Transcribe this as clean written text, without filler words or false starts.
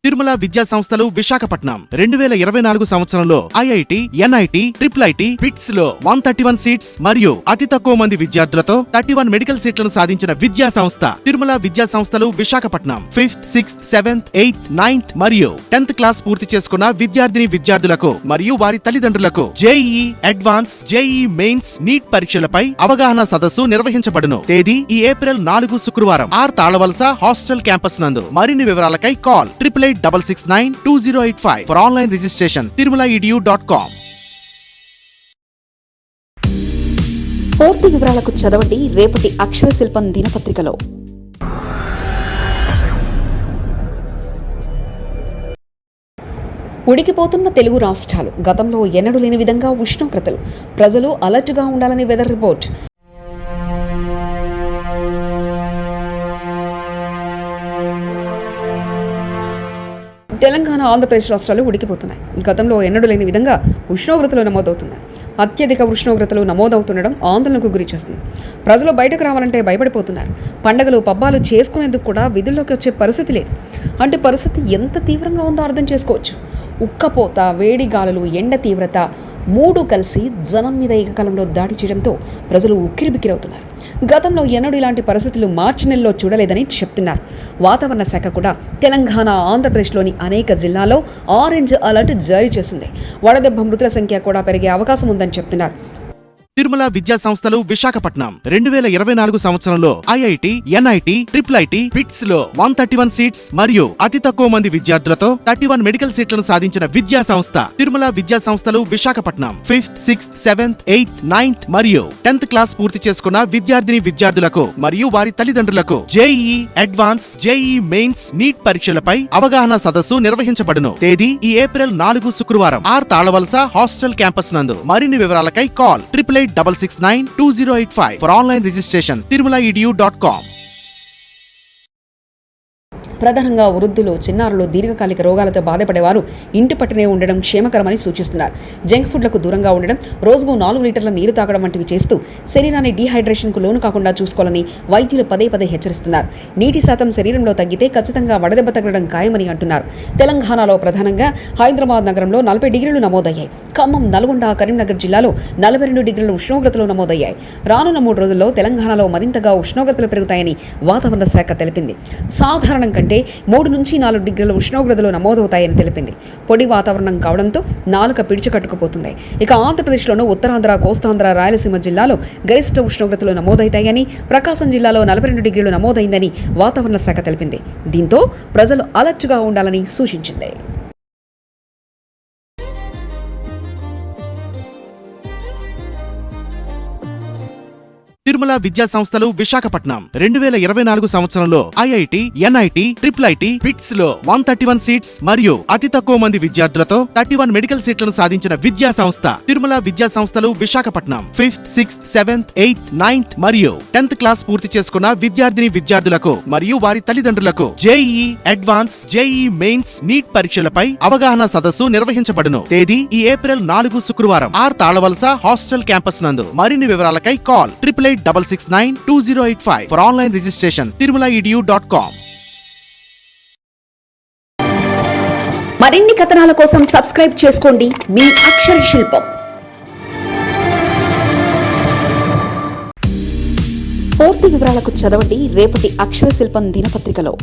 తిరుమల విద్యా సంస్థలు విశాఖపట్నం 2024 సంవత్సరంలో IIT, NIT, triple IT, bits లో 131 సీట్స్ మరియు అతి తక్కువ మంది విద్యార్థులతో 31 మెడికల్ సీట్లను సాధించిన విద్యా సంస్థ తిరుమల విద్యా సంస్థలు Visakhapatnam. 5th, 6th, 7th, 8th, 9th మరియు 10th క్లాస్ పూర్తి చేసుకున్న విద్యార్థులకు మరియు వారి తల్లిదండ్రులకు JEE advance, JEE mains, NEET పరీక్షలపై అవగాహన సదస్సు నిర్వహించబడును. తేదీ ఈ ఏప్రిల్ 4 శుక్రవారం తాళవలస హాస్టల్ క్యాంపస్ నందు. మరిన్ని వివరాలకై call 8886692085 for online registration. tirumalaedu.com. పూర్తి వివరాలకు చదవండి రేపటి అక్షర శిల్పం దినపత్రికలో. ఉడికిపోతున్న తెలుగు రాష్ట్రాలు, గతంలో ఎన్నడూ లేని విధంగా ఉష్ణోగ్రతలు, ప్రజలు అలర్ట్గా ఉండాలని వెదర్ రిపోర్ట్. తెలంగాణ, ఆంధ్రప్రదేశ్ రాష్ట్రాలు ఉడికిపోతున్నాయి. గతంలో ఎన్నడూ లేని విధంగా ఉష్ణోగ్రతలు నమోదవుతున్నాయి. అత్యధిక ఉష్ణోగ్రతలు నమోదవుతుండడం ఆందోళనకు గురి చేస్తుంది. ప్రజలు బయటకు రావాలంటే భయపడిపోతున్నారు. పండగలు, పబ్బాలు చేసుకునేందుకు కూడా విధుల్లోకి వచ్చే పరిస్థితి లేదు. అంటే పరిస్థితి ఎంత తీవ్రంగా ఉందో అర్థం చేసుకోవచ్చు. ఉక్కపోత, వేడి గాలులు, ఎండ తీవ్రత మూడు కలిసి జనం మీద ఏకకాలంలో దాడి చేయడంతో ప్రజలు ఉక్కిరిబిక్కిరవుతున్నారు. గతంలో ఎన్నడూ ఇలాంటి పరిస్థితులు మార్చి నెలలో చూడలేదని చెప్తున్నారు. వాతావరణ శాఖ కూడా తెలంగాణ, ఆంధ్రప్రదేశ్లోని అనేక జిల్లాల్లో ఆరెంజ్ అలర్ట్ జారీ చేసింది. వడదెబ్బ మృతుల సంఖ్య కూడా పెరిగే అవకాశం ఉందని చెప్తున్నారు. తిరుమల విద్యా సంస్థలు విశాఖపట్నం 2024 సంవత్సరంలో IIT, NIT, triple IT, bits లో 131 సీట్స్ మరియు అతి తక్కువ మంది విద్యార్థులతో 31 మెడికల్ సీట్లను సాధించిన విద్యా సంస్థ తిరుమల విద్యా సంస్థలు Visakhapatnam. 5th, 6th, 7th, 8th, 9th మరియు 10th క్లాస్ పూర్తి చేసుకున్న విద్యార్థులకు మరియు వారి తల్లిదండ్రులకు JEE advance, JEE mains, NEET పరీక్షలపై అవగాహన సదస్సు నిర్వహించబడును. తేదీ ఈ ఏప్రిల్ 4 శుక్రవారం తాళవలస హాస్టల్ క్యాంపస్ నందు. మరిన్ని వివరాలకై call 8886692085 for online registration. tirumalaedu.com. ప్రధానంగా వృద్ధులు, చిన్నారులు, దీర్ఘకాలిక రోగాలతో బాధపడేవారు ఇంటి పట్టునే ఉండడం క్షేమకరమని సూచిస్తున్నారు. జంక్ ఫుడ్లకు దూరంగా ఉండడం, రోజుకు 4 లీటర్ల నీరు తాగడం వంటివి చేస్తూ శరీరాన్ని డీహైడ్రేషన్కు లోను కాకుండా చూసుకోవాలని వైద్యులు పదే హెచ్చరిస్తున్నారు. నీటి శాతం శరీరంలో తగ్గితే ఖచ్చితంగా వడదెబ్బ తగలడం ఖాయమని అంటున్నారు. తెలంగాణలో ప్రధానంగా హైదరాబాద్ నగరంలో 40 డిగ్రీలు నమోదయ్యాయి. ఖమ్మం, నల్గొండ, కరీంనగర్ జిల్లాలో 42 డిగ్రీల ఉష్ణోగ్రతలు నమోదయ్యాయి. రానున్న 3 రోజుల్లో తెలంగాణలో మరింతగా ఉష్ణోగ్రతలు పెరుగుతాయని వాతావరణ శాఖ తెలిపింది. సాధారణం కంటే 3 నుంచి 4 డిగ్రీల ఉష్ణోగ్రతలు నమోదవుతాయని తెలిపింది. పొడి వాతావరణం కావడంతో నాలుక పిడిచికట్టుకుపోతుంది. ఇక ఆంధ్రప్రదేశ్లోనూ ఉత్తరాంధ్ర, కోస్తాంధ్ర, రాయలసీమ జిల్లాలో గరిష్ట ఉష్ణోగ్రతలు నమోదవుతాయని, ప్రకాశం జిల్లాలో 42 డిగ్రీలు నమోదైందని వాతావరణ శాఖ తెలిపింది. దీంతో ప్రజలు అలర్ట్గా ఉండాలని సూచించింది. తిరుమల విద్యా సంస్థలు విశాఖపట్నం 2024 సంవత్సరంలో IIT, NIT, triple IT, bits లో 131 సీట్స్ మరియు అతి తక్కువ మంది విద్యార్థులతో 31 మెడికల్ సీట్లను సాధించిన విద్యా సంస్థ తిరుమల విద్యా సంస్థలు Visakhapatnam. 5th, 6th, 7th, 8th, 9th మరియు 10th క్లాస్ పూర్తి చేసుకున్న విద్యార్థులకు మరియు వారి తల్లిదండ్రులకు JEE advance, JEE mains, NEET పరీక్షలపై అవగాహన సదస్సు నిర్వహించబడును. తేదీ ఈ ఏప్రిల్ 4 శుక్రవారం తాళవలస హాస్టల్ క్యాంపస్ నందు. మరిన్ని వివరాలకై call 8886692085 for online registration. tirumalaedu.com. మరిన్ని కథనాల కోసం సబ్స్క్రైబ్ చేసుకోండి మీ అక్షర శిల్పం. పూర్తి వివరాలకు చదవండి రేపటి అక్షర శిల్పం దినపత్రికలో.